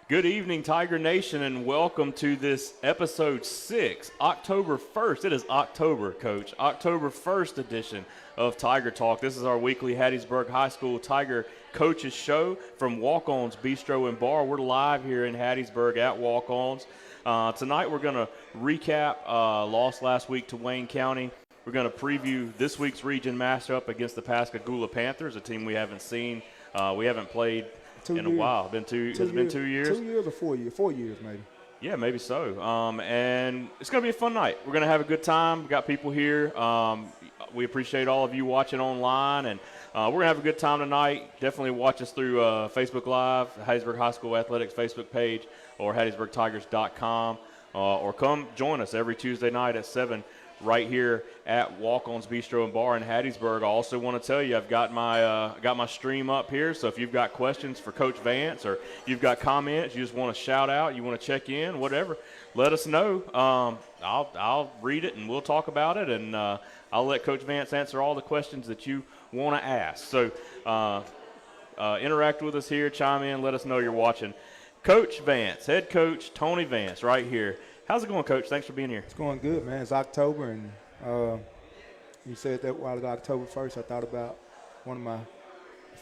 Good evening, Tiger Nation, and welcome to this episode 6, October 1st. It is October, Coach. October 1st edition of Tiger Talk. This is our weekly Hattiesburg High School Tiger Coaches Show from Walk-On's Bistro and Bar. We're live here in Hattiesburg at Walk-On's. Tonight we're going to recap loss last week to Wayne County. We're going to preview this week's region matchup against the Pascagoula Panthers, a team we haven't seen. We haven't played in a while. Has it been 2 years? 2 years or 4 years? 4 years, maybe. Yeah, maybe so. And it's going to be a fun night. We're going to have a good time. We've got people here. We appreciate all of you watching online, and we're going to have a good time tonight. Definitely watch us through Facebook Live, the Hattiesburg High School Athletics Facebook page, or HattiesburgTigers.com, or come join us every Tuesday night at 7 right here at Walk-On's Bistro and Bar in Hattiesburg. I also want to tell you I've got my stream up here, so if you've got questions for Coach Vance or you've got comments, you just want to shout out, you want to check in, whatever, let us know. I'll read it and we'll talk about it, and I'll let Coach Vance answer all the questions that you want to ask. So interact with us here, chime in, let us know you're watching. Coach Vance, head coach Tony Vance right here. How's it going, Coach? Thanks for being here. It's going good, man. It's October, and you said that while it's October 1st, I thought about one of my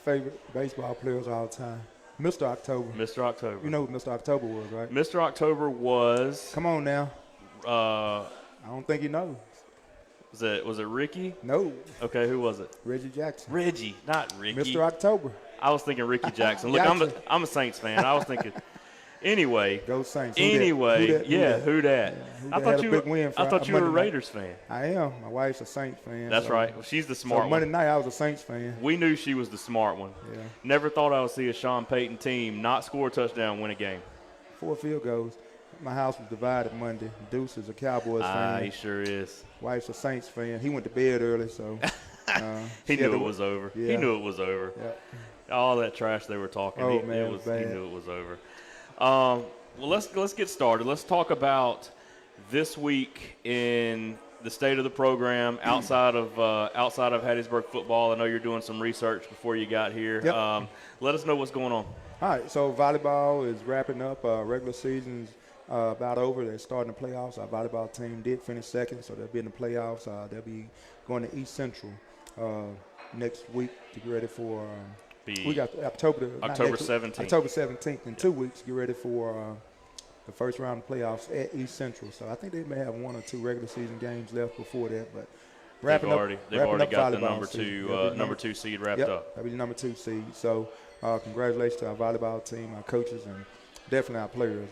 favorite baseball players of all time, Mr. October. Mr. October. You know who Mr. October was, right? Mr. October was. Come on now. I don't think you know. Was it Ricky? No. Okay, who was it? Reggie Jackson. Reggie, not Ricky. Mr. October. I was thinking Ricky Jackson. Look, I'm a Saints fan. I was thinking. Anyway. Go Saints. Who dat? Who dat? I thought you were a Raiders fan. I am. My wife's a Saints fan. That's right. Well, she's the smart one. Monday night, I was a Saints fan. We knew she was the smart one. Yeah. Never thought I would see a Sean Payton team not score a touchdown, win a game. 4 field goals. My house was divided Monday. Deuce is a Cowboys fan. He sure is. Wife's a Saints fan. He went to bed early, so. He knew it was over. Yeah. He knew it was over. Yeah. All that trash they were talking. Oh, man, it was bad. He knew it was over. Well, let's get started. Let's talk about this week in the state of the program outside of Hattiesburg football. I know you're doing some research before you got here. Yep. Let us know what's going on. All right, so volleyball is wrapping up. Regular season's about over. They're starting the playoffs. Our volleyball team did finish second, so they'll be in the playoffs. They'll be going to East Central next week to get ready for we got October 17th. October 17th in 2 weeks. Get ready for the first round of playoffs at East Central. So I think they may have 1 or 2 regular season games left before that. But they've already got the number 2 seed wrapped up. That'll be the number 2 seed. So congratulations to our volleyball team, our coaches, and definitely our players.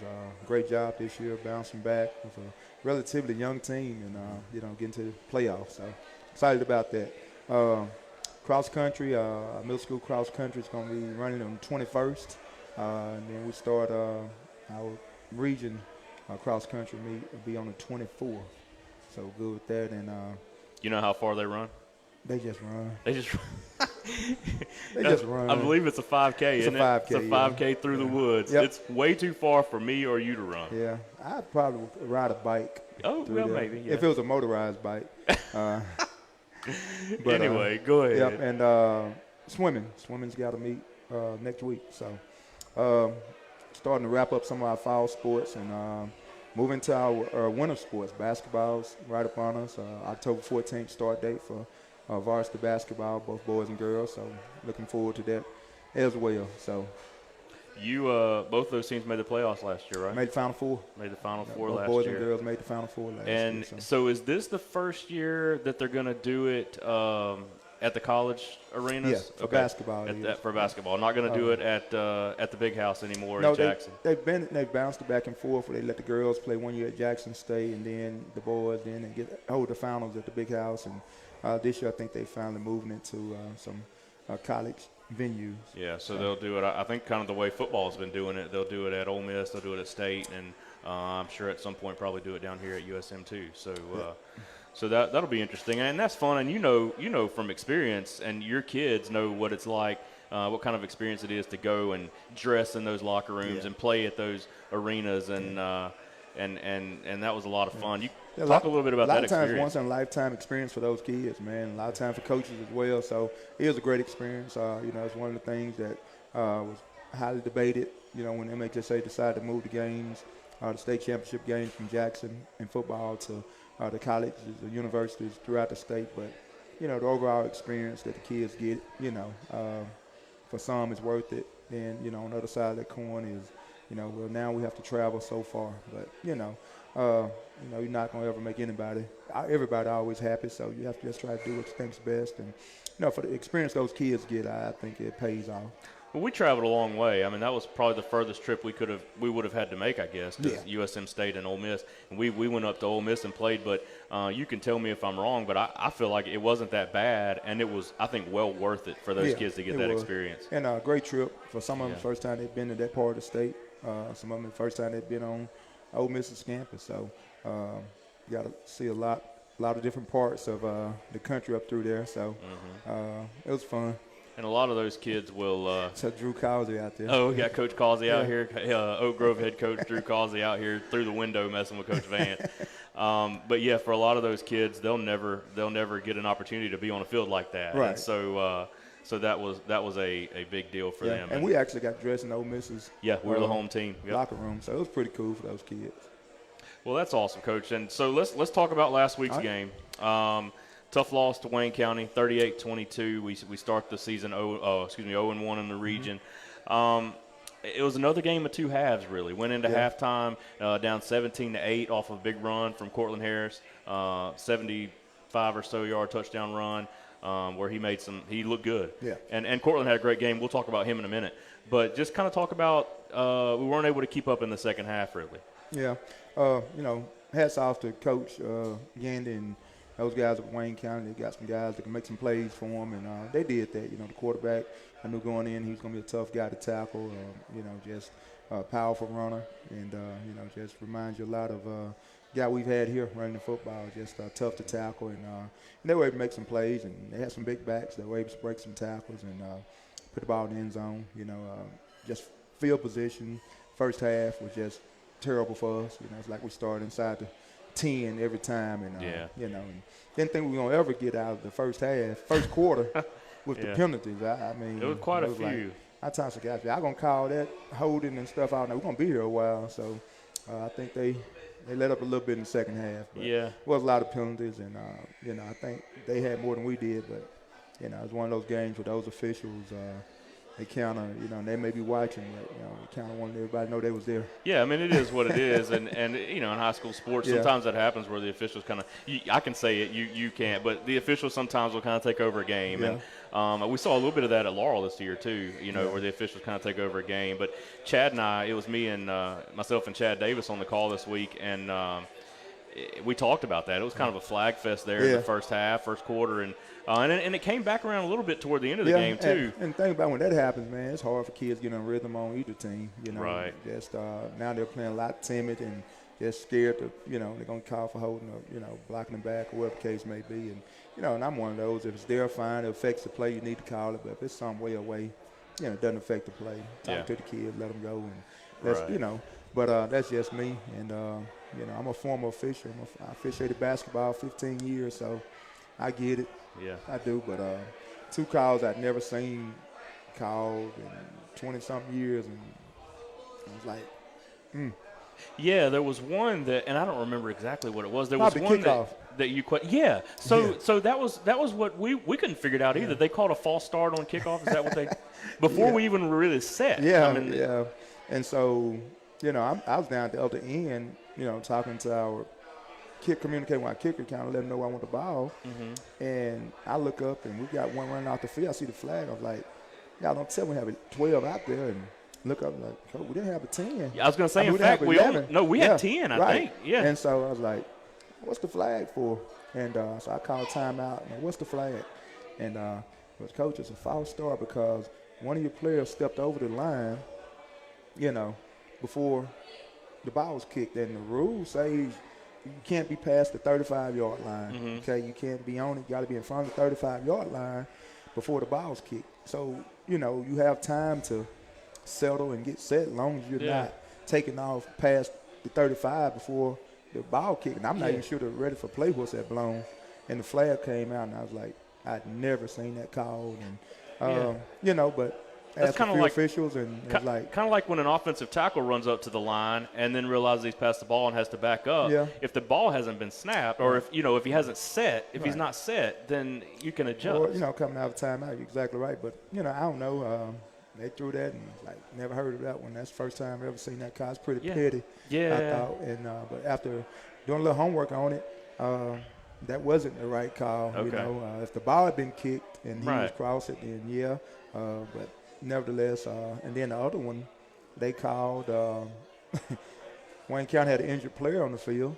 Great job this year, bouncing back with a relatively young team and getting to the playoffs. So excited about that. Cross country, middle school cross country is going to be running on the 21st, and then we start our region cross country meet will be on the 24th. So good with that, and you know how far they run? They just run. They just run. I believe it's a 5K. It's a 5K. It's a 5K through the woods. Yep. It's way too far for me or you to run. Yeah, I'd probably ride a bike. Oh, well, maybe. Yeah. If it was a motorized bike. But, anyway, go ahead. Yep, and swimming's got to meet next week. So starting to wrap up some of our fall sports and move into our winter sports. Basketball's right upon us. October 14th start date for varsity basketball, both boys and girls. So looking forward to that as well. So you both those teams made the playoffs last year, right? Made the Final Four. Made the Final Four both last boys year. And girls made the Final Four last year. And so is this the first year that they're going to do it at the college arenas? Yeah, for basketball. For basketball. Not going to do it at the big house anymore in Jackson. They've bounced it back and forth where they let the girls play 1 year at Jackson State and then the boys hold the finals at the big house. And this year I think they finally moving into some college venues. Yeah, so they'll do it. I think kind of the way football's been doing it. They'll do it at Ole Miss. They'll do it at State, and I'm sure at some point probably do it down here at USM too. So, so that'll be interesting, and that's fun. And you know from experience, and your kids know what it's like, what kind of experience it is to go and dress in those locker rooms and play at those arenas, and that was a lot of fun. You talk a little bit about that experience. A lot of times, once-in-a-lifetime experience for those kids, man. A lot of time for coaches as well. So it was a great experience. It's one of the things that was highly debated when MHSA decided to move the games, the state championship games from Jackson in football to the colleges or universities throughout the state. But, the overall experience that the kids get, for some it's worth it. And, on the other side of that coin is, well, now we have to travel so far. But, you're not going to ever make everybody always happy. So you have to just try to do what you think's best. And, for the experience those kids get, I think it pays off. Well, we traveled a long way. I mean, that was probably the furthest trip we would have had to make, I guess, to USM State and Ole Miss. And we went up to Ole Miss and played, but you can tell me if I'm wrong, but I feel like it wasn't that bad, and it was, I think, well worth it for those kids to get that experience. And a great trip for some of them. First time they've been to that part of the state. Some of them the first time they've been on Ole Miss's campus. So you got to see a lot of different parts of the country up through there. So it was fun. And a lot of those kids will so Drew Causey out there. Oh, we got Coach Causey out here. Oak Grove head coach Drew Causey out here through the window messing with Coach Vance. But, yeah, for a lot of those kids, they'll never get an opportunity to be on a field like that. Right. And so that was a big deal for them. And we actually got dressed in Ole Miss's we were the home team. Locker room. So it was pretty cool for those kids. Well, that's awesome, Coach. And so let's talk about last week's game. Tough loss to Wayne County, 38-22. We start the season 0-1 in the region. It was another game of two halves, really. Went into halftime down 17-8 off a big run from Cortland Harris, 75 or so yard touchdown run where he looked good. Yeah. And Cortland had a great game. We'll talk about him in a minute. But just kind of talk about we weren't able to keep up in the second half, really. Yeah. Hats off to Coach Gandy and those guys at Wayne County. They got some guys that can make some plays for them, and they did that. The quarterback, I knew going in he was going to be a tough guy to tackle, just a powerful runner, and, just reminds you a lot of guy we've had here running the football, just tough to tackle, and they were able to make some plays, and they had some big backs that were able to break some tackles and put the ball in the end zone. Just field position, first half was just terrible for us. It's like we started inside the 10 every time, and and didn't think we were gonna ever get out of the first quarter with the penalties. I mean, it was quite a few. Like, I told some guys, I'm gonna call that holding and stuff out. Now we're gonna be here a while, so I think they let up a little bit in the second half. But it was a lot of penalties, and I think they had more than we did, but it was one of those games where those officials. They kind of, they may be watching, but, they kind of wanted everybody to know they was there. Yeah, I mean, it is what it is. And in high school sports, sometimes that happens where the officials kind of – I can say it, you can't. But the officials sometimes will kind of take over a game. Yeah. And we saw a little bit of that at Laurel this year too, where the officials kind of take over a game. But Chad and I – it was me and myself and Chad Davis on the call this week, and we talked about that. It was kind of a flag fest there in the first half, first quarter, and it came back around a little bit toward the end of the game too. And think about when that happens, man, it's hard for kids getting a rhythm on either team. Right. Just now they're playing a lot timid and just scared to, they're gonna call for holding or blocking the back or whatever the case may be. And and I'm one of those. If it's there, fine. It affects the play, you need to call it. But if it's some way away, it doesn't affect the play. Talk to the kids, let them go, and that's But that's just me. And I'm a former official. I officiated basketball 15 years, so I get it. Yeah, I do. But two calls I'd never seen called in 20-something years, and I was like, Yeah, there was one that, and I don't remember exactly what it was. There Probably was one kickoff. that you quit. Yeah. So that was what we couldn't figure it out either. They called a false start on kickoff. Is that what they before we even really set? Yeah. And so I was down at the other end, talking to our communicating with our kicker, kind of let him know I want the ball. Mm-hmm. And I look up and we got one running off the field. I see the flag. I was like, y'all don't tell me we have a 12 out there. And look up like, oh, we didn't have a 10. Yeah, I was going to say, in fact, we had 10, I think. Yeah. And so I was like, what's the flag for? And so I called timeout. And what's the flag? And coach, it's a false start because one of your players stepped over the line, before the ball was kicked. And the rule says you can't be past the 35-yard line. Mm-hmm. Okay, you can't be on it. You got to be in front of the 35-yard line before the ball's kicked. So, you have time to settle and get set as long as you're not taking off past the 35 before the ball kicked. And I'm not even sure they're ready for play whistle had blown. And the flag came out, and I was like, I'd never seen that called. And, but That's kind of like officials, and it's like kind of like when an offensive tackle runs up to the line and then realizes he's passed the ball and has to back up. Yeah. If the ball hasn't been snapped, or if he hasn't set, if he's not set, then you can adjust. Or coming out of timeout, you're exactly right. But I don't know. They threw that and never heard of that one. That's the first time I've ever seen that call. It's pretty petty. Yeah. I thought, and but after doing a little homework on it, that wasn't the right call. Okay. If the ball had been kicked and he was Right. crossed it, then but nevertheless, and then the other one, they called. Wayne County had an injured player on the field.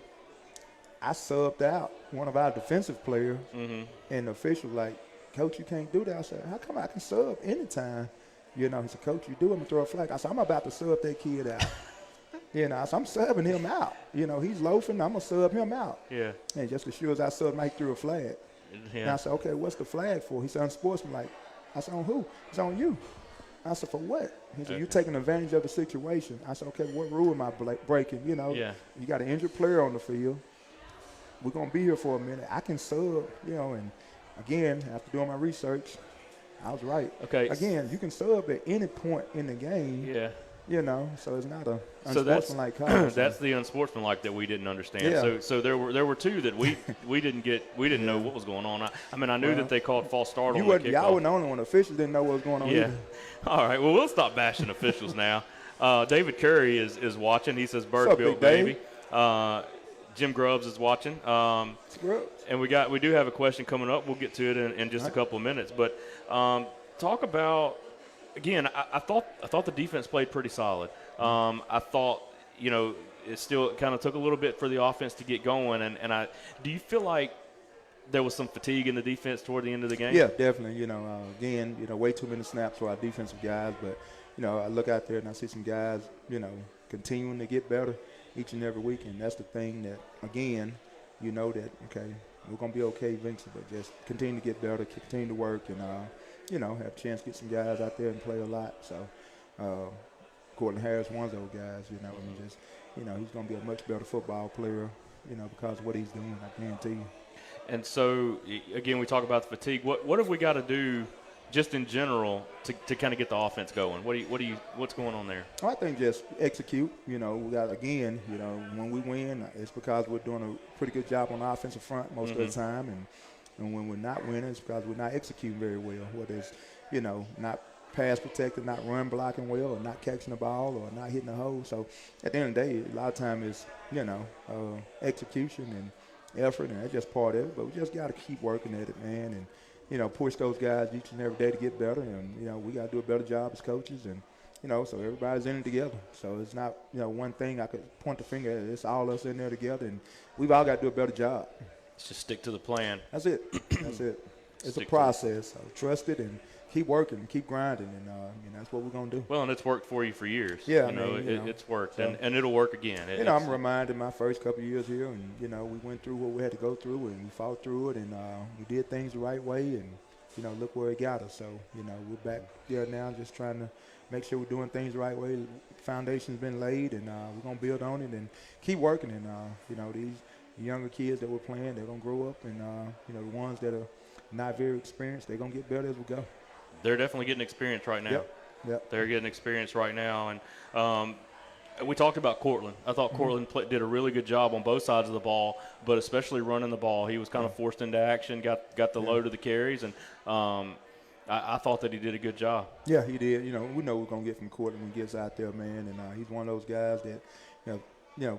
I subbed out one of our defensive players, and the official like, "Coach, you can't do that." I said, "How come I can sub anytime?" He said, "Coach, you do it and throw a flag." I said, "I'm about to sub that kid out." I said, "I'm subbing him out. He's loafing. I'm gonna sub him out." Yeah. And just as sure as I subbed him, he threw a flag. Yeah. And I said, "Okay, what's the flag for?" He said, "Unsportsmanlike." I said, "On who?" He said, "On you." I said, "For what?" He said, "You're taking advantage of the situation." I said, "Okay, what rule am I breaking?" Yeah. You got an injured player on the field. We're going to be here for a minute. I can sub, and again, after doing my research, I was right. Okay. Again, you can sub at any point in the game. Yeah. So it's not a So unsportsmanlike call. that's the unsportsmanlike that we didn't understand. Yeah. So there were two that we didn't know what was going on. I knew that they called false start on the kickoff. Y'all weren't the only one. Officials didn't know what was going on either. All right. Well, we'll stop bashing officials now. David Curry is watching. He says, "Bird What's up, built Big baby." Jim Grubbs is watching. And we do have a question coming up. We'll get to it in just a couple of minutes. But talk about, again, I thought the defense played pretty solid. I thought, it still kind of took a little bit for the offense to get going. And do you feel like there was some fatigue in the defense toward the end of the game? Yeah, definitely. Again, way too many snaps for our defensive guys. But, I look out there and I see some guys, continuing to get better each and every week. And that's the thing that, again, that, okay, we're going to be okay eventually, but just continue to get better, continue to work, and, have a chance to get some guys out there and play a lot. So, Cortland Harris, one of those guys, and just, he's going to be a much better football player, because of what he's doing, I guarantee you. And so, again, we talk about the fatigue. What have we got to do just in general to kind of get the offense going? What's going on there? I think just execute. We got, again, when we win, it's because we're doing a pretty good job on the offensive front most of the time. And when we're not winning, it's because we're not executing very well, whether it's, not pass protected, not run blocking well, or not catching the ball, or not hitting the hole. So at the end of the day, a lot of time is, execution and effort, and that's just part of it. But we just got to keep working at it, man, and, push those guys each and every day to get better. And, we got to do a better job as coaches, and, so everybody's in it together. So it's not, one thing I could point the finger at. It's all us in there together, and we've all got to do a better job. Let's just stick to the plan. That's it. That's it. It's a process. So trust it and keep working, keep grinding, and that's what we're going to do. Well, and it's worked for you for years. Yeah, it's worked, so, and it'll work again. I'm reminded my first couple of years here, and, we went through what we had to go through, and we fought through it, and we did things the right way, and, look where it got us. So, we're back there now just trying to make sure we're doing things the right way. The foundation's been laid, and we're going to build on it and keep working. And, these younger kids that we're playing, they're going to grow up, and, the ones that are not very experienced, they're going to get better as we go. They're definitely getting experience right now. Yep. They're getting experience right now. And we talked about Cortland. I thought Cortland did a really good job on both sides of the ball, but especially running the ball. He was kind of forced into action, got the load of the carries, and I thought that he did a good job. Yeah, he did. We know we're going to get from Cortland when he gets out there, man. And he's one of those guys that,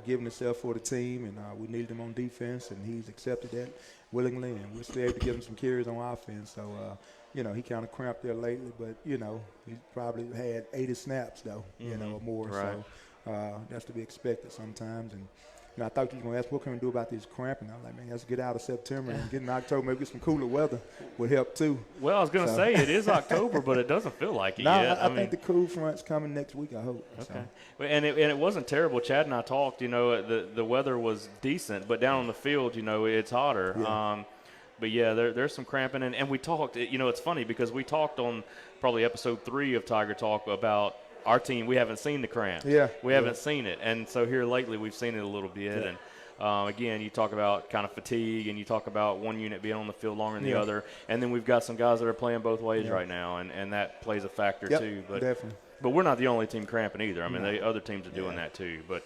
giving himself for the team, and we needed him on defense, and he's accepted that willingly, and we're still able to give him some carries on offense. So, he kind of cramped there lately, but, he's probably had 80 snaps, though, or more. Right. So that's to be expected sometimes. And, I thought you were going to ask, what can we do about this cramping? I was like, man, let's get out of September and get in October, maybe get some cooler weather would help, too. Well, I was going to say it is October, but it doesn't feel like it yet. I think the cool front's coming next week, I hope. Okay. So. And it wasn't terrible. Chad and I talked, the weather was decent, but down on the field, it's hotter. Yeah. But, yeah, there's some cramping. And we talked, it's funny because we talked on probably episode 3 of Tiger Talk about our team. We haven't seen the cramp. Yeah. We haven't seen it. And so here lately we've seen it a little bit. Yeah. Again, you talk about kind of fatigue, and you talk about one unit being on the field longer than the Yeah. other, and then we've got some guys that are playing both ways Yeah. right now, and that plays a factor Yep, too. But definitely. But we're not the only team cramping either. I mean, other teams are doing that too. But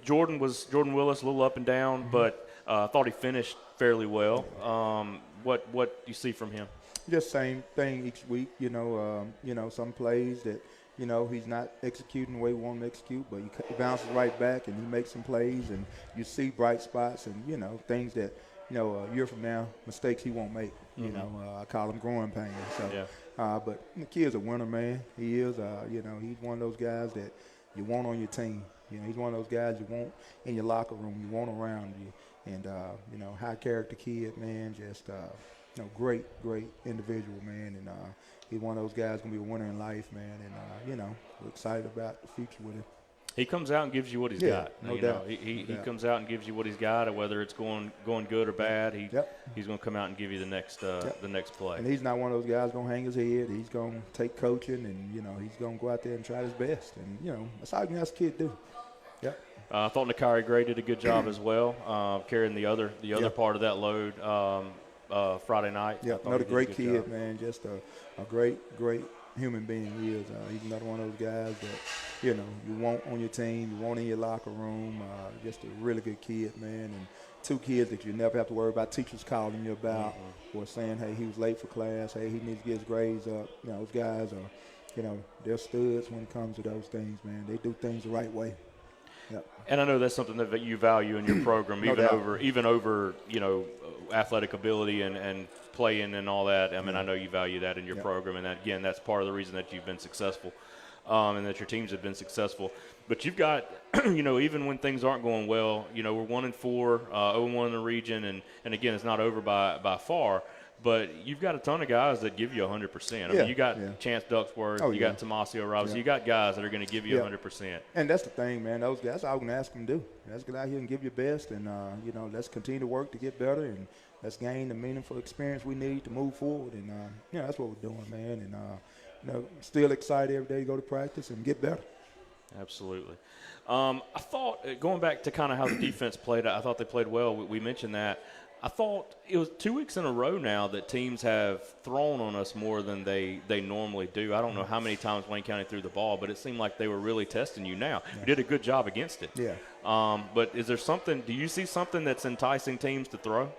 Jordan Willis a little up and down, but I thought he finished fairly well. What do you see from him? Just same thing each week, some plays that, he's not executing the way we want him to execute, but he bounces right back and he makes some plays, and you see bright spots and, things that, a year from now, mistakes he won't make. I call them growing pains. So, but the kid's a winner, man. He is, he's one of those guys that you want on your team. He's one of those guys you want in your locker room, you want around you. And, high character kid, man, just, great individual, man. And he's one of those guys going to be a winner in life, man. And, we're excited about the future with him. He comes out and gives you what he's got. No doubt. He comes out and gives you what he's got, and whether it's going good or bad, he's going to come out and give you the next play. And he's not one of those guys going to hang his head. He's going to take coaching, and, he's going to go out there and try his best. And, that's all you can ask a kid to do. Yep. I thought Nakari Gray did a good job as well, carrying the other part of that load Friday night. Yeah, another great kid, man. Just a great human being he is. He's another one of those guys that, you want on your team, you want in your locker room. Just a really good kid, man. And two kids that you never have to worry about teachers calling you about or saying, hey, he was late for class, hey, he needs to get his grades up. Those guys are, they're studs when it comes to those things, man. They do things the right way. Yep. And I know that's something that you value in your program, even over athletic ability and playing and all that. I mean, I know you value that in your program, and that, again, that's part of the reason that you've been successful, and that your teams have been successful. But you've got, even when things aren't going well, we're 1-4, 0-1 in the region, and again, it's not over by far. But you've got a ton of guys that give you 100%. I mean, you got Chance Ducksworth, you got Tomasio Robinson, you got guys that are going to give you 100%. And that's the thing, man. Those guys, all I'm going to ask them to do. Let's get out here and give your best, and let's continue to work to get better, and let's gain the meaningful experience we need to move forward. And that's what we're doing, man. And still excited every day to go to practice and get better. Absolutely. I thought, going back to kind of how the defense played, I thought they played well. We mentioned that. I thought it was 2 weeks in a row now that teams have thrown on us more than they normally do. I don't know how many times Wayne County threw the ball, but it seemed like they were really testing you now. You did a good job against it. Yeah. But is there something – do you see something that's enticing teams to throw?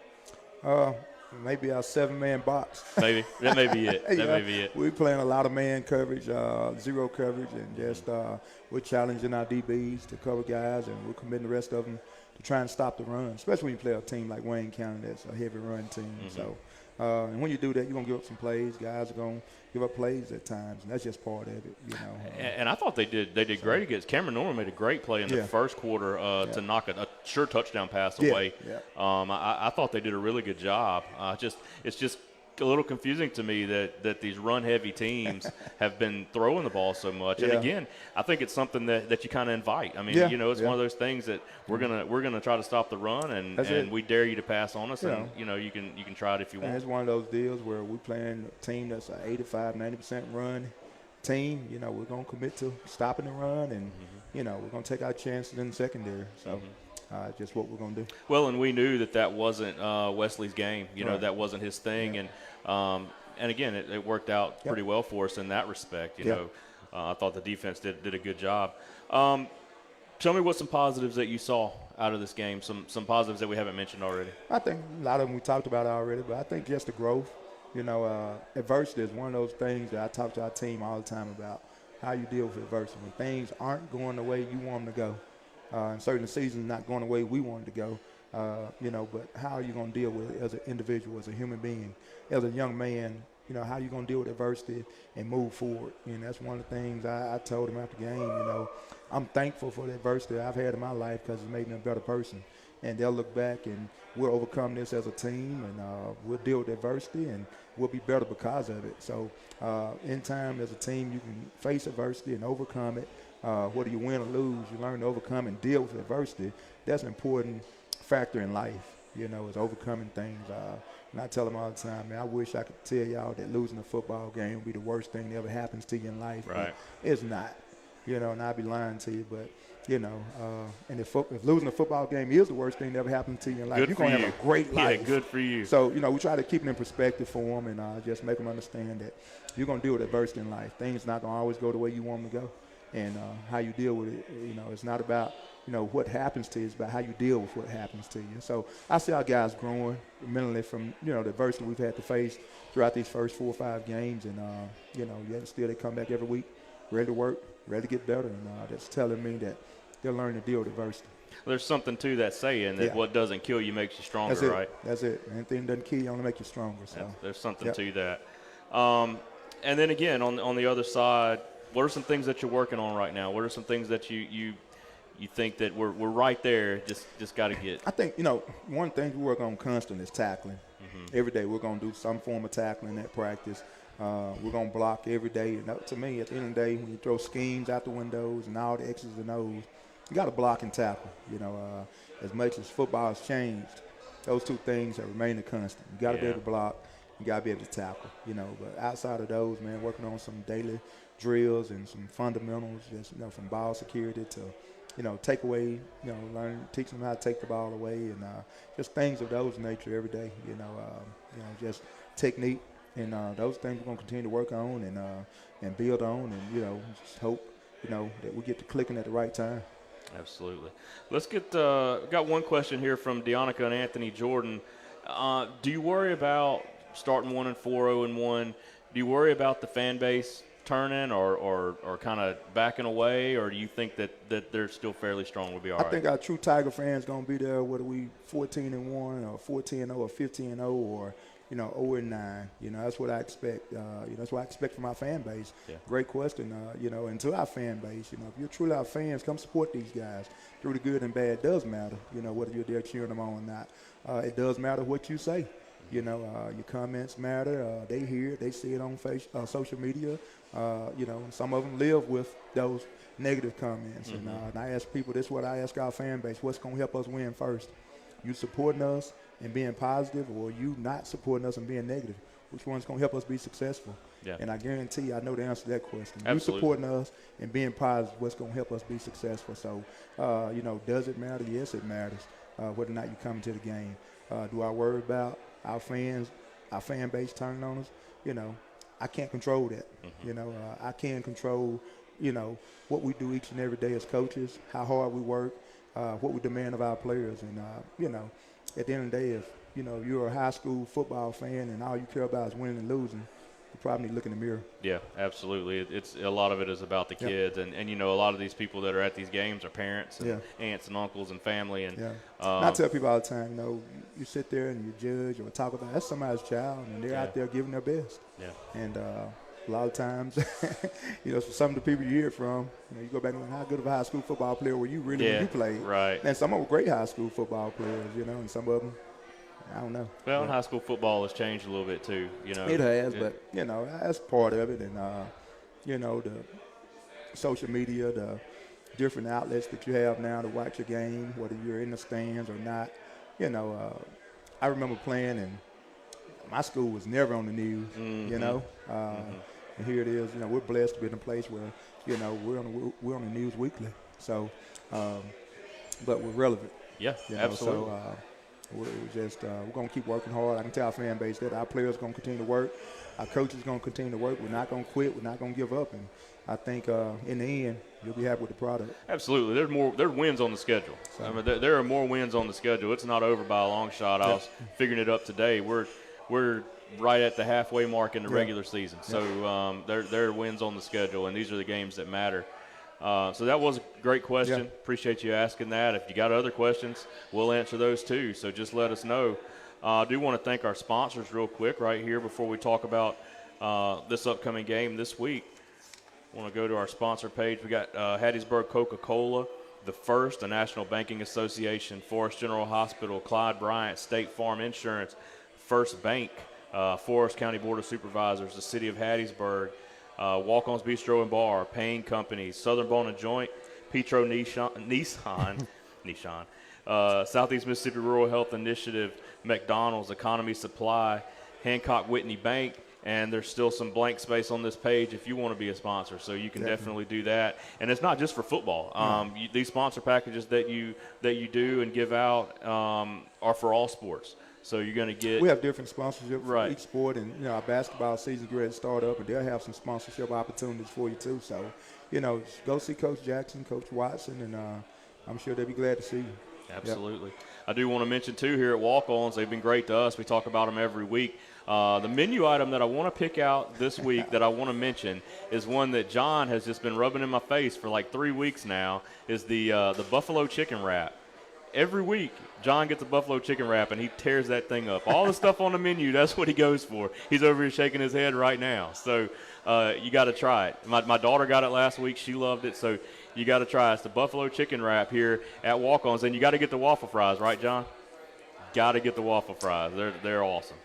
Maybe our 7-man box. Maybe. That may be it. That may be it. We're playing a lot of man coverage, zero coverage, and just we're challenging our DBs to cover guys, and we're committing the rest of them to try and stop the run, especially when you play a team like Wayne County that's a heavy run team. So, and when you do that, you're going to give up some plays. Guys are going to give up plays at times, and that's just part of it, And I thought they did great against Cameron Norman. Made a great play in the first quarter to knock a sure touchdown pass away. I thought they did a really good job. It's just a little confusing to me that these run-heavy teams have been throwing the ball so much. And again, I think it's something that you kind of invite. I mean, it's one of those things that we're gonna try to stop the run, and we dare you to pass on us, and you can try it if you want. And it's one of those deals where we're playing a team that's an 85-90% run team. We're gonna commit to stopping the run, and we're gonna take our chances in the secondary. So. Just what we're going to do. Well, and we knew that wasn't Wesley's game. That wasn't his thing. And again, it worked out pretty well for us in that respect. I thought the defense did a good job. Tell me what some positives that you saw out of this game, some positives that we haven't mentioned already. I think a lot of them we talked about already, but I think just the growth. Adversity is one of those things that I talk to our team all the time about, how you deal with adversity. When things aren't going the way you want them to go, and certain seasons not going the way we wanted to go, but how are you going to deal with it as an individual, as a human being, as a young man? How are you going to deal with adversity and move forward? And that's one of the things I told him after the game. I'm thankful for the adversity I've had in my life because it's made me a better person. And they'll look back and we'll overcome this as a team, and we'll deal with adversity, and we'll be better because of it. So in time as a team, you can face adversity and overcome it. Whether you win or lose, you learn to overcome and deal with adversity. That's an important factor in life, is overcoming things. And I tell them all the time, man, I wish I could tell y'all that losing a football game would be the worst thing that ever happens to you in life. Right. But it's not. and I'd be lying to you. But, and if losing a football game is the worst thing that ever happened to you in life, you're going to have a great life. Yeah, good for you. So, we try to keep it in perspective for them and just make them understand that you're going to deal with adversity in life. Things not going to always go the way you want them to go. And how you deal with it, it's not about, what happens to you. It's about how you deal with what happens to you. So I see our guys growing mentally from, the adversity we've had to face throughout these first 4 or 5 games. And, yet still they come back every week, ready to work, ready to get better. And that's telling me that they're learning to deal with adversity. There's something to that saying that what doesn't kill you makes you stronger, That's it. right? That's it. Anything that doesn't kill you only make you stronger. So there's something to that. And then again, on the other side, what are some things that you're working on right now? What are some things that you think that we're right there, just got to get? I think, one thing we work on constantly is tackling. Mm-hmm. Every day we're going to do some form of tackling at practice. We're going to block every day. And to me, at the end of the day, when you throw schemes out the windows and all the X's and O's, you got to block and tackle. As much as football has changed, those two things have remained a constant. You got to be able to block. You got to be able to tackle. But outside of those, man, working on some daily drills and some fundamentals, just, from ball security to, take away, teaching them how to take the ball away and just things of those nature every day, just technique. And those things we're going to continue to work on and build on and, just hope, that we get to clicking at the right time. Absolutely. Let's get got one question here from Deonica and Anthony Jordan. Do you worry about starting 1-4, 0-1? Do you worry about the fan base turning or kind of backing away, or do you think that they're still fairly strong? We'll be all right. I think our true Tiger fans going to be there, whether we 14-1 or 14-0 or 15-0 or 0-9. That's what I expect. That's what I expect from our fan base. Yeah. Great question. And to our fan base, if you're truly our fans, come support these guys through the good and bad. It does matter, whether you're there cheering them on or not. It does matter what you say. Your comments matter. They hear it. They see it on social media. Some of them live with those negative comments. Mm-hmm. And I ask people, this is what I ask our fan base, what's going to help us win first? You supporting us and being positive, or you not supporting us and being negative? Which one's going to help us be successful? Yeah. And I guarantee you, I know the answer to that question. Absolutely. You supporting us and being positive, what's going to help us be successful? So, does it matter? Yes, it matters, whether or not you come to the game. Do I worry about our fan base turning on us? I can't control that. Mm-hmm. I can control, what we do each and every day as coaches, how hard we work, what we demand of our players. And, at the end of the day, if, you're a high school football fan and all you care about is winning and losing, you probably need to look in the mirror. Yeah, absolutely. It's a lot of it is about the kids. And a lot of these people that are at these games are parents and aunts and uncles and family. And I tell people all the time, you sit there and you judge or talk about, that's somebody's child, and they're out there giving their best. Yeah. And a lot of times, for some of the people you hear from, you go back and how good of a high school football player were you really when you played? Right. And some of them were great high school football players, and some of them, I don't know. Well, high school football has changed a little bit too, It has, but, that's part of it. And, the social media, the different outlets that you have now to watch a game, whether you're in the stands or not. I remember playing, and my school was never on the news, mm-hmm. And here it is, we're blessed to be in a place where, we're on the news weekly. So, but we're relevant. Yeah, absolutely. So, we're going to keep working hard. I can tell our fan base that our players are going to continue to work. Our coaches are going to continue to work. We're not going to quit. We're not going to give up. And I think in the end, you'll be happy with the product. Absolutely. There's wins on the schedule. So, I mean, there are more wins on the schedule. It's not over by a long shot. I was figuring it up today. We're right at the halfway mark in the regular season. So there are wins on the schedule, and these are the games that matter. So that was a great question. Appreciate you asking that. If you got other questions, we'll answer those too. So just let us know. I do want to thank our sponsors real quick right here before we talk about this upcoming game this week. I want to go to our sponsor page. We got Hattiesburg Coca-Cola, The First, the National Banking Association, Forest General Hospital, Clyde Bryant, State Farm Insurance, First Bank, Forest County Board of Supervisors, the City of Hattiesburg, Walk-On's Bistro and Bar, Payne Company, Southern Bone and Joint, Petro Nissan, Southeast Mississippi Rural Health Initiative, McDonald's, Economy Supply, Hancock Whitney Bank, and there's still some blank space on this page if you want to be a sponsor. So you can definitely do that. And it's not just for football. These sponsor packages that you do and give out are for all sports. So you're going to get – we have different sponsorships for each sport. And, you know, our basketball season's ready to start up, and they'll have some sponsorship opportunities for you too. So, you know, go see Coach Jackson, Coach Watson, and I'm sure they'll be glad to see you. Absolutely. Yep. I do want to mention, too, here at Walk-Ons, they've been great to us. We talk about them every week. The menu item that I want to pick out this week that I want to mention is one that John has just been rubbing in my face for like 3 weeks now, is the buffalo chicken wrap. Every week, John gets a buffalo chicken wrap, and he tears that thing up. All the stuff on the menu, that's what he goes for. He's over here shaking his head right now. So you got to try it. My daughter got it last week. She loved it. So you got to try it. It's the buffalo chicken wrap here at Walk-Ons. And you got to get the waffle fries, right, John? Got to get the waffle fries. They're awesome.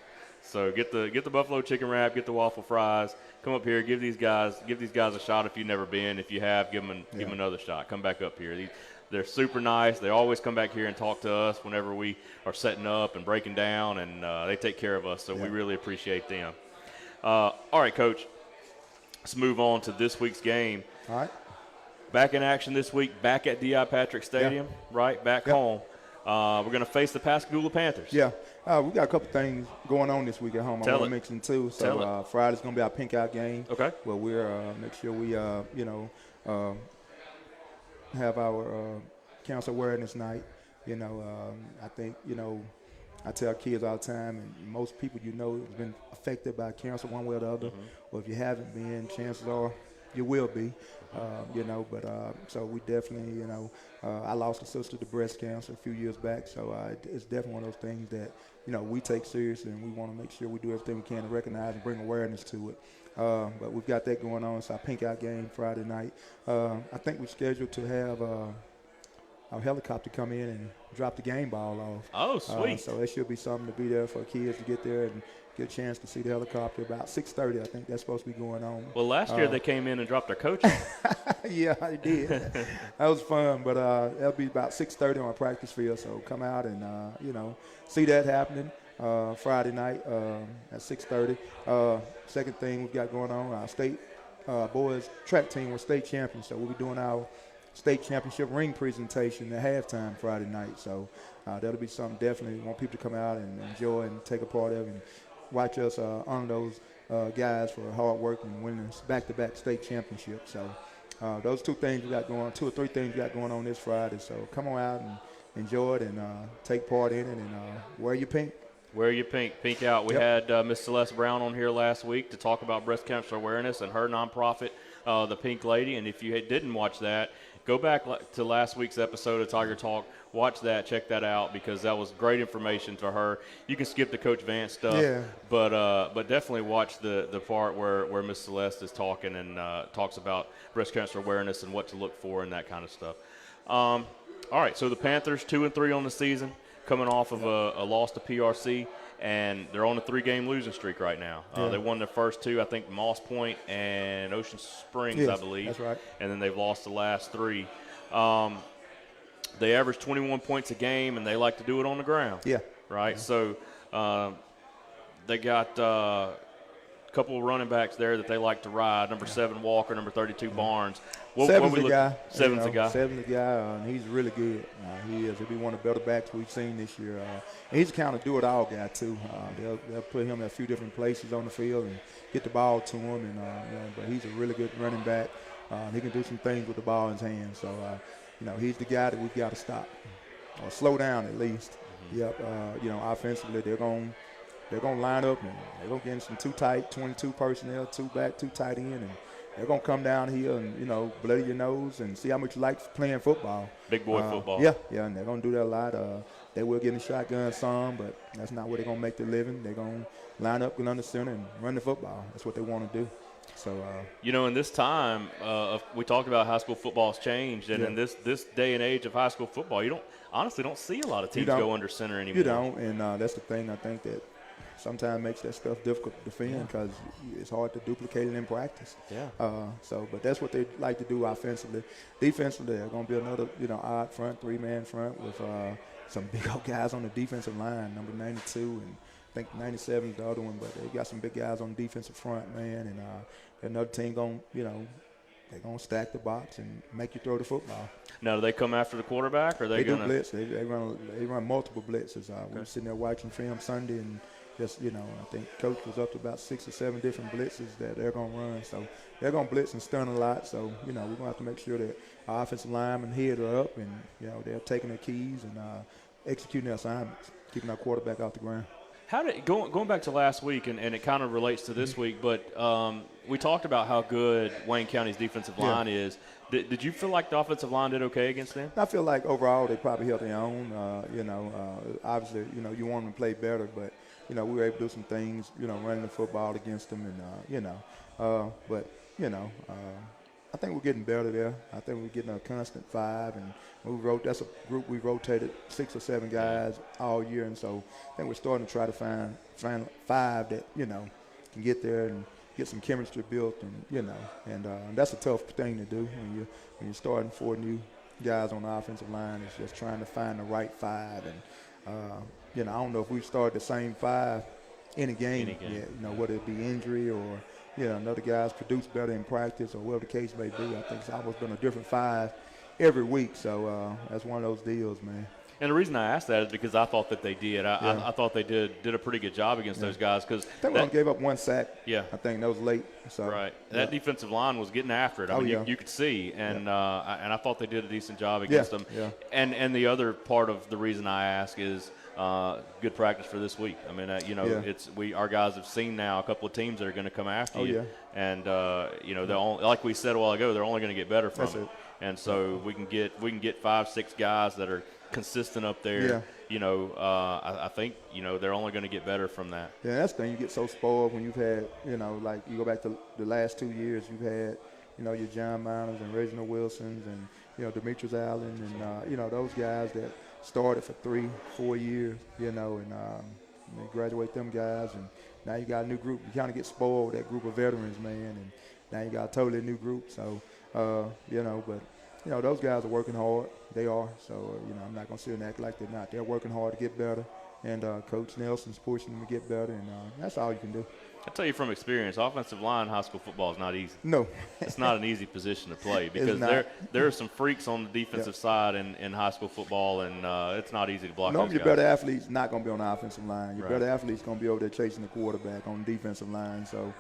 So get the buffalo chicken wrap, get the waffle fries. Come up here, give these guys a shot if you've never been. If you have, give them another shot. Come back up here. They're super nice. They always come back here and talk to us whenever we are setting up and breaking down, and they take care of us. So we really appreciate them. All right, Coach. Let's move on to this week's game. All right. Back in action this week, back at D.I. Patrick Stadium, right? Back home. We're going to face the Pascagoula Panthers. Yeah. We got a couple things going on this week at home I want to mention, too. So Friday's going to be our pink out game. Okay. Where we're make sure we, have our cancer awareness night. You know, I think, you know, I tell kids all the time, and most people you know have been affected by cancer one way or the other. Or if you haven't been, chances are you will be. You know, but so we definitely, you know, I lost a sister to breast cancer a few years back, so it's definitely one of those things that, you know, we take seriously, and we want to make sure we do everything we can to recognize and bring awareness to it. But we've got that going on. It's our pink out game Friday night. I think we're scheduled to have our helicopter come in and drop the game ball off. Oh, sweet. So it should be something to be there for kids to get there and get a chance to see the helicopter. About 6:30, I think that's supposed to be going on. Well, last year they came in and dropped their coach. Yeah, they did. That was fun, but that'll be about 6:30 on our practice field. So come out and, you know, see that happening Friday night at 6:30. Second thing we've got going on, our state boys track team was state champions. So we'll be doing our state championship ring presentation at halftime Friday night. So that'll be something definitely we want people to come out and enjoy and take a part of and watch us honor those guys for hard work and winning back-to-back state championships. So those two or three things we got going on this Friday. So come on out and enjoy it and take part in it and wear your pink. Wear your pink. Pink out. We had Miss Celeste Brown on here last week to talk about breast cancer awareness and her nonprofit, the Pink Lady. And if you didn't watch that, go back to last week's episode of Tiger Talk. Watch that. Check that out because that was great information for her. You can skip the Coach Vance stuff, but definitely watch the part where Miss Celeste is talking and talks about breast cancer awareness and what to look for and that kind of stuff. All right, so the Panthers 2-3 on the season, coming off of a loss to PRC, and they're on a 3-game losing streak right now. They won their first two, I think Moss Point and Ocean Springs, I believe. That's right. And then they've lost the last three. They average 21 points a game, and they like to do it on the ground. Yeah. Right? Yeah. So they got a couple of running backs there that they like to ride. Number 7, Walker. Number 32, Barnes. Seven's the guy. Seven's the guy. Seven's the guy, and he's really good. He is. He'll be one of the better backs we've seen this year. And he's a kind of do-it-all guy, too. They'll put him in a few different places on the field and get the ball to him. And but he's a really good running back. He can do some things with the ball in his hands. So, he's the guy that we've got to stop or slow down at least. Yep. Offensively, they're going to line up and they're going to get in some too tight 22 personnel, 2 back, 2 tight end, and they're going to come down here and, bloody your nose and see how much you like playing football. Big boy football. Yeah, and they're going to do that a lot. They will get in the shotgun some, but that's not where they're going to make their living. They're going to line up, get under center, and run the football. That's what they want to do. So, in this time, we talked about high school football's changed, and in this day and age of high school football, you honestly don't see a lot of teams go under center anymore. You don't, and that's the thing I think that sometimes makes that stuff difficult to defend because it's hard to duplicate it in practice. Yeah. But that's what they like to do offensively. Defensively, they're going to be another, odd front, 3-man front with some big old guys on the defensive line, number 92 and think 97 is the other one, but they got some big guys on the defensive front, man, and another team going, they're going to stack the box and make you throw the football. Now, do they come after the quarterback, or are they going to? They do blitz. They run multiple blitzes. We were sitting there watching film Sunday, and just, I think Coach was up to about 6 or 7 different blitzes that they're going to run. So they're going to blitz and stun a lot. So, we're going to have to make sure that our offensive linemen head are up and, they're taking their keys and executing their assignments, keeping our quarterback off the ground. How did going back to last week, and it kind of relates to this week, but we talked about how good Wayne County's defensive line is. Did you feel like the offensive line did okay against them? I feel like overall they probably held their own. Obviously, you want them to play better, but we were able to do some things, running the football against them, and I think we're getting better there. I think we're getting a constant 5, and that's a group we rotated 6 or 7 guys all year, and so I think we're starting to try to find 5 that can get there and get some chemistry built, and that's a tough thing to do when you're starting 4 new guys on the offensive line. It's just trying to find the right 5, and I don't know if we've started the same 5 in a game yet. Whether it be injury or another guy's produced better in practice or whatever the case may be. I think it's almost been a different 5 every week. So that's one of those deals, man. And the reason I asked that is because I thought that they did. I thought they did a pretty good job against those guys. Because I think we only gave up 1 sack. Yeah. I think that was late. So, right. That defensive line was getting after it. I mean, you could see. And I thought they did a decent job against them. Yeah. And the other part of the reason I ask is good practice for this week. I mean, our guys have seen now a couple of teams that are going to come after you. And they're only, like we said a while ago, they're only going to get better from it. And so we can get 5, 6 guys that are consistent up there. I think they're only going to get better from that. Yeah, that's the thing. You get so spoiled when you've had like you go back to the last 2 years. You've had your John Miners and Reginald Wilsons and Demetrius Allen and those guys that started for 3-4 years. And they graduate them guys, and now you got a new group. You kind of get spoiled with that group of veterans, man, and now you got a totally new group. So but those guys are working hard. They are. So, I'm not going to sit and act like they're not. They're working hard to get better. And Coach Nelson's pushing them to get better. And that's all you can do. I'll tell you from experience, offensive line in high school football is not easy. No. It's not an easy position to play because there are some freaks on the defensive side in high school football, and it's not easy to block those guys. Your better athlete's not going to be on the offensive line. Your better athlete's going to be over there chasing the quarterback on the defensive line. So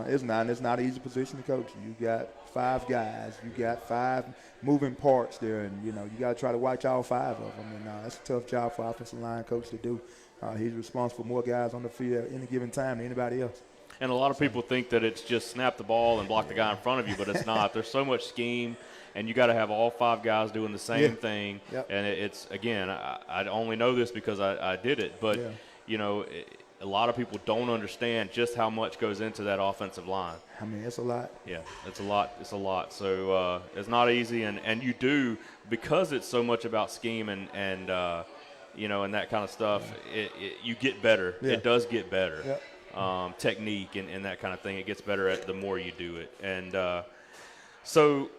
it's not an easy position to coach. You got 5 guys. You got 5 moving parts there, and, you got to try to watch all 5 of them. And that's a tough job for offensive line coach to do. He's responsible for more guys on the field at any given time than anybody else. And a lot of people think that it's just snap the ball and block the guy in front of you, but it's not. There's so much scheme, and you got to have all 5 guys doing the same thing. Yep. And it's, again, I only know this because I did it, but, a lot of people don't understand just how much goes into that offensive line. I mean, it's a lot. Yeah, it's a lot. It's a lot. So it's not easy, and you do, because it's so much about scheme and that kind of stuff, you get better. Yeah. It does get better. Yep. Technique and that kind of thing. It gets better the more you do it. And so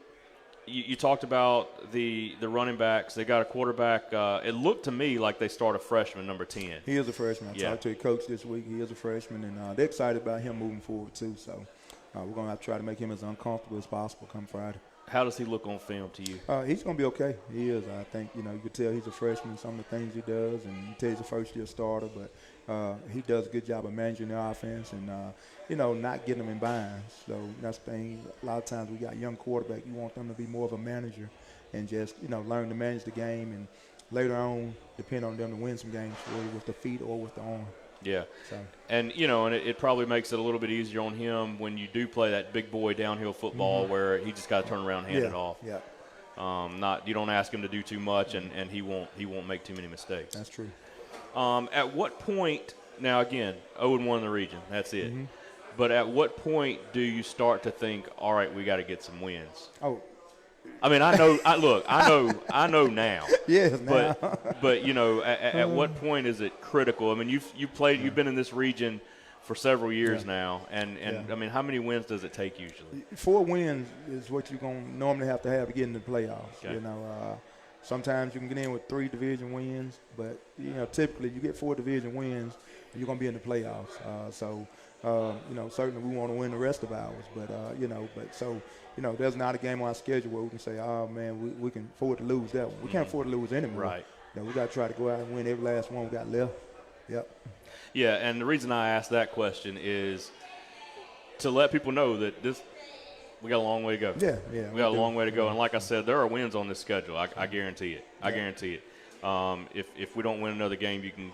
you talked about the running backs. They got a quarterback. It looked to me like they start a freshman, number 10. He is a freshman. I talked to a coach this week. He is a freshman, and they're excited about him moving forward too. So we're going to have to try to make him as uncomfortable as possible come Friday. How does he look on film to you? He's going to be okay. He is. I think, you could tell he's a freshman, some of the things he does, and you can tell he's a first-year starter, but he does a good job of managing the offense and, not getting them in binds. So that's the thing. A lot of times we got young quarterback. You want them to be more of a manager and just, learn to manage the game, and later on depend on them to win some games, whether with the feet or with the arm. Yeah. So. And, and it probably makes it a little bit easier on him when you do play that big boy downhill football where he just got to turn around and hand it off. Yeah. You don't ask him to do too much, and he won't make too many mistakes. That's true. At what point, now again, 0-1 in the region, that's it. Mm-hmm. But at what point do you start to think, all right, we got to get some wins? Oh. I mean, I know now. Yes, now. But at what point is it critical? I mean, you've been in this region for several years now, and I mean, how many wins does it take usually? 4 wins is what you're going to normally have to get in the playoffs. Okay. Sometimes you can get in with 3 division wins, but typically you get 4 division wins, you're going to be in the playoffs. Certainly we want to win the rest of ours. But there's not a game on our schedule where we can say, oh, man, we can afford to lose that one. We can't afford to lose anymore. Right. We got to try to go out and win every last one we got left. Yep. Yeah, and the reason I asked that question is to let people know that we got a long way to go. Yeah. We got a long way to go. And like I said, there are wins on this schedule. I guarantee it. I guarantee it. If we don't win another game, you can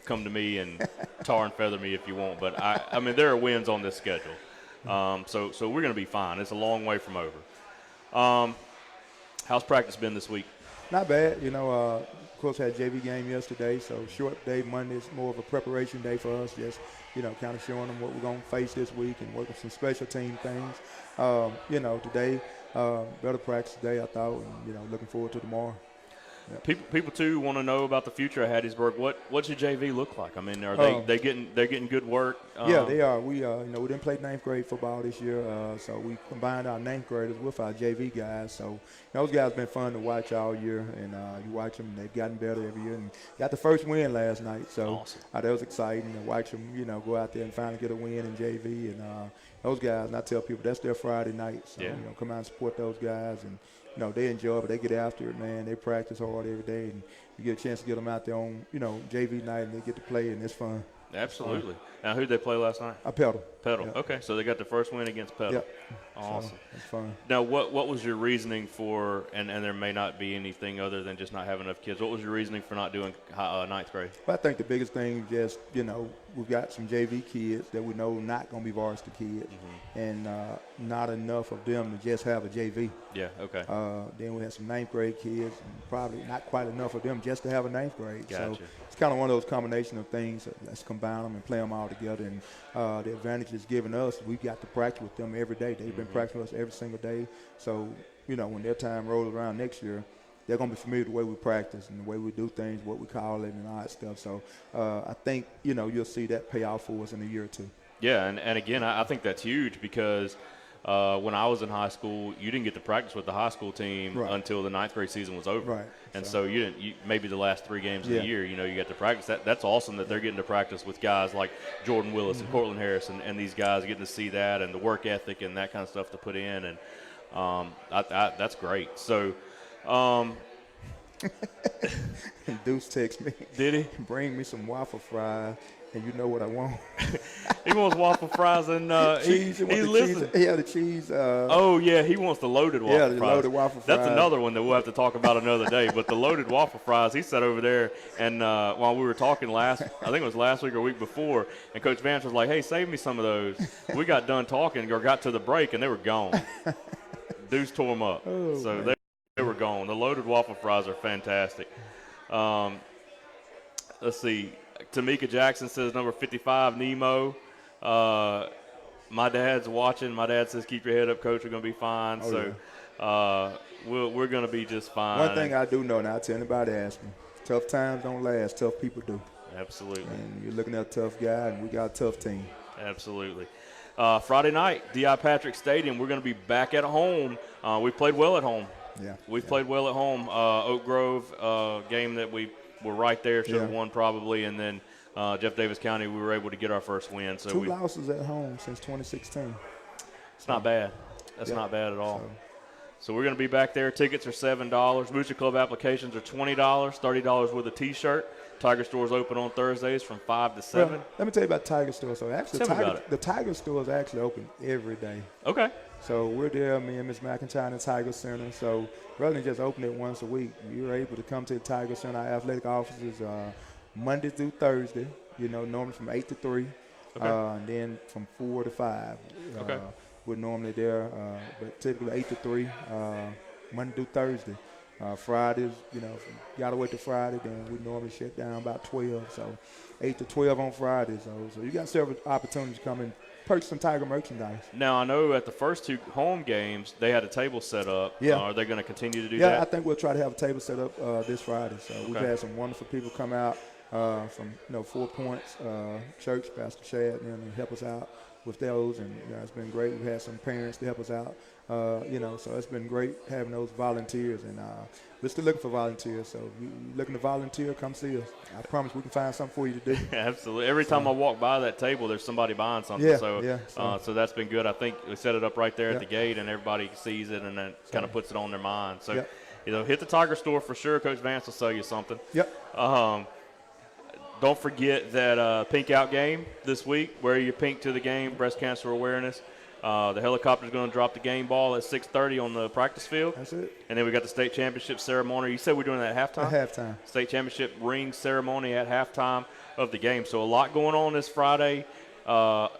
come to me and tar and feather me if you want. But I mean, there are wins on this schedule. So we're going to be fine. It's a long way from over. How's practice been this week? Not bad. Of course, had a JV game yesterday, so short day. Monday is more of a preparation day for us. Just, kind of showing them what we're going to face this week and working some special team things. Today, better practice today, I thought, and, looking forward to tomorrow. Yeah. People too want to know about the future of Hattiesburg. What's your JV look like? I mean, are they getting good work? Yeah, they are. We we didn't play 9th grade football this year, so we combined our 9th graders with our JV guys. So those guys been fun to watch all year, and you watch them. They've gotten better every year, and got the first win last night. So awesome. That was exciting to watch them. Go out there and finally get a win in JV, and those guys. And I tell people that's their Friday night. So come out and support those guys and. They enjoy it, but they get after it, man. They practice hard every day, and you get a chance to get them out there on, JV night, and they get to play, and it's fun. Absolutely. Now, who did they play last night? Petal. Yep. Okay, so they got the first win against Petal. Yep. Awesome. So, that's fun. Now, what was your reasoning for, and there may not be anything other than just not having enough kids, what was your reasoning for not doing 9th grade? Well, I think the biggest thing is just, we've got some JV kids that we know not going to be varsity kids, and not enough of them to just have a JV. Yeah, okay. Then we have some 9th grade kids, and probably not quite enough of them just to have a 9th grade. Gotcha. So it's kind of one of those combination of things. Let's combine them and play them all together. And the advantage is giving us, we've got to practice with them every day. They've been practicing with us every single day. So, when their time rolls around next year, they're going to be familiar with the way we practice and the way we do things, what we call it, and all that stuff. So I think, you'll see that pay off for us in a year or two. Yeah, and again, I think that's huge because when I was in high school, you didn't get to practice with the high school team until the 9th grade season was over. Right. And so you didn't. Maybe the last 3 games of the year, you got to practice. That's awesome that they're getting to practice with guys like Jordan Willis and Cortland Harris and these guys getting to see that and the work ethic and that kind of stuff to put in. And that's great. So. Deuce texted me. Did he? Bring me some waffle fries, and you know what I want. He wants waffle fries and cheese. He's listening. Yeah, the cheese. He wants the loaded waffle fries. Yeah, the loaded waffle fries. That's another one that we'll have to talk about another day. But the loaded waffle fries, he sat over there, and while we were talking I think it was last week or week before, and Coach Vance was like, hey, save me some of those. We got done talking or got to the break, and they were gone. Deuce tore them up. So they were gone. The loaded waffle fries are fantastic. Let's see. Tamika Jackson says number 55, Nemo. My dad's watching. My dad says, keep your head up, Coach. We're going to be fine. We're going to be just fine. One thing I do know, now, to anybody asking, tough times don't last. Tough people do. Absolutely. And you're looking at a tough guy, and we got a tough team. Absolutely. Friday night, D.I. Patrick Stadium. We're going to be back at home. We played well at home. Yeah. We've played well at home. Oak Grove game that we were right there, should have won probably, and then Jeff Davis County, we were able to get our first win. So 2 losses at home since 2016. It's not bad. That's not bad at all. So we're going to be back there. Tickets are $7. Booster Club applications are $20, $30 with a T-shirt. Tiger Store's open on Thursdays from 5 to 7. Well, let me tell you about Tiger Store. So actually, the Tiger Store is actually open every day. Okay. So we're there, me and Ms. McIntyre in the Tiger Center. So rather than just open it once a week, you're able to come to the Tiger Center. Our athletic offices Monday through Thursday, normally from 8 to 3, and then from 4 to 5. Okay. We're normally there, but typically 8 to 3, Monday through Thursday. Fridays, if you got to wait till Friday, then we normally shut down about 12. So 8 to 12 on Fridays. So you got several opportunities to come and purchase some Tiger merchandise. Now, I know at the first 2 home games, they had a table set up. Yeah. Are they going to continue to do that? Yeah, I think we'll try to have a table set up this Friday. So we've had some wonderful people come out from 4 Points Church, Pastor Shad, and help us out with those, and it's been great. We've had some parents to help us out, so it's been great having those volunteers, and we're still looking for volunteers. So if you're looking to volunteer, come see us. I promise we can find something for you to do. Absolutely. Every time I walk by that table, there's somebody buying something. Yeah, so that's been good. I think we set it up right there at the gate, and everybody sees it, and then kind of puts it on their mind. So, hit the Tiger store for sure. Coach Vance will sell you something. Yep. Don't forget that Pink Out game this week. Wear your pink to the game, breast cancer awareness. The helicopter's going to drop the game ball at 6:30 on the practice field. That's it. And then we got the state championship ceremony. You said we're doing that at halftime? At halftime. State championship ring ceremony at halftime of the game. So a lot going on this Friday,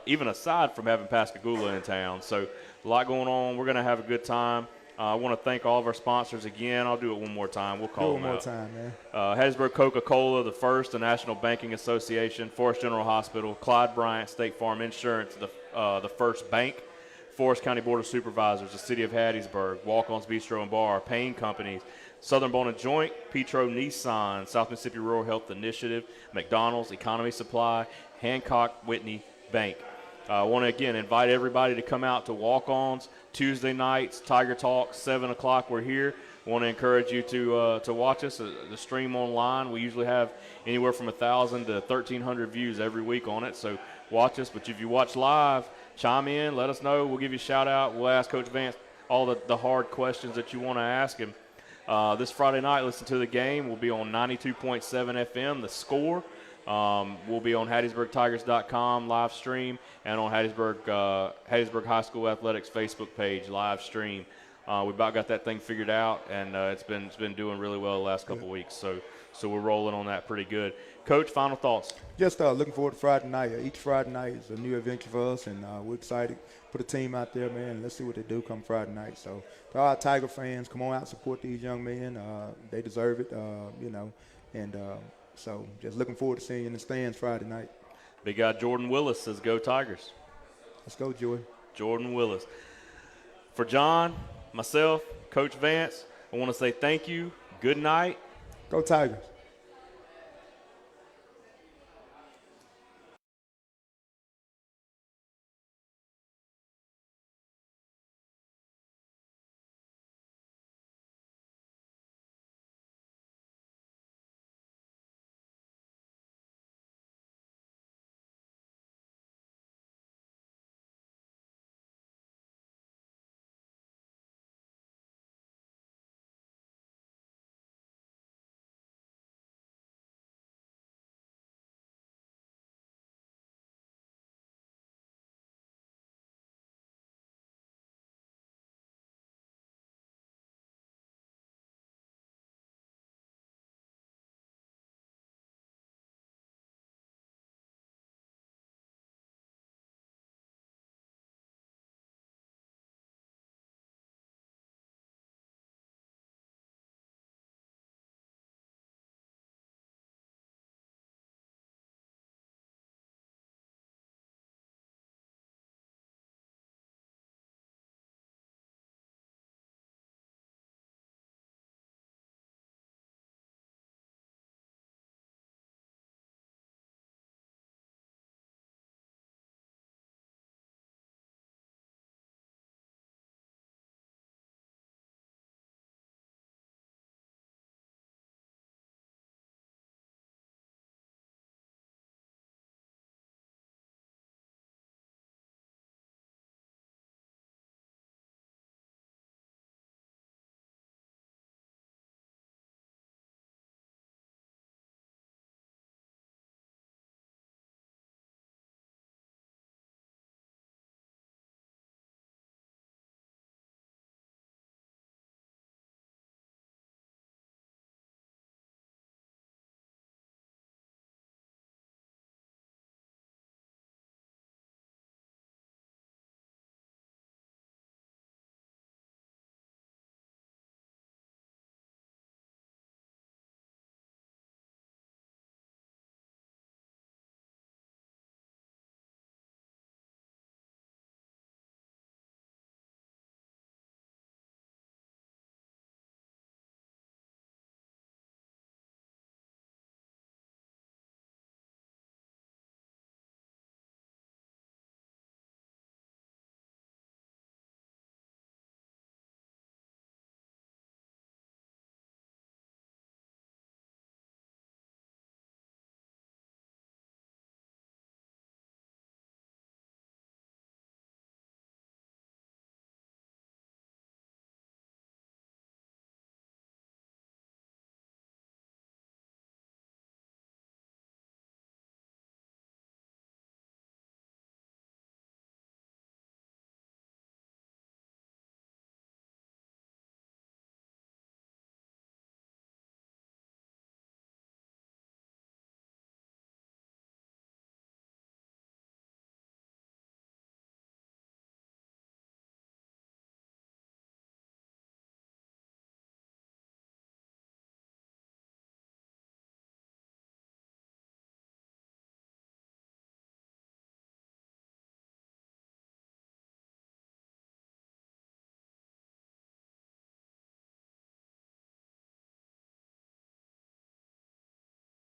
even aside from having Pascagoula in town. So a lot going on. We're going to have a good time. I want to thank all of our sponsors again. I'll do it one more time. We'll call them out. One more time, man. Hattiesburg Coca-Cola, the First, the National Banking Association, Forest General Hospital, Clyde Bryant State Farm Insurance, the First Bank, Forest County Board of Supervisors, the City of Hattiesburg, Walk-On's Bistro and Bar, Payne Companies, Southern Bone and Joint, Petro Nissan, South Mississippi Rural Health Initiative, McDonald's, Economy Supply, Hancock Whitney Bank. I want to, again, invite everybody to come out to Walk-Ons Tuesday nights, Tiger Talk, 7 o'clock. We're here. I want to encourage you to watch us, the stream online. We usually have anywhere from 1,000 to 1,300 views every week on it, so watch us. But if you watch live, chime in, let us know. We'll give you a shout-out. We'll ask Coach Vance all the hard questions that you want to ask him. This Friday night, listen to the game. We'll be on 92.7 FM, The Score. We'll be on HattiesburgTigers.com live stream and on Hattiesburg High School Athletics Facebook page live stream. We about got that thing figured out, and it's been doing really well the last couple of weeks. So we're rolling on that pretty good. Coach, final thoughts? Just looking forward to Friday night. Each Friday night is a new adventure for us, and we're excited. Put a team out there, man, and let's see what they do come Friday night. So to all our Tiger fans, come on out and support these young men. They deserve it, So just looking forward to seeing you in the stands Friday night. Big guy Jordan Willis says, "Go Tigers." Let's go, Jordan. Jordan Willis. For John, myself, Coach Vance, I want to say thank you. Good night. Go Tigers.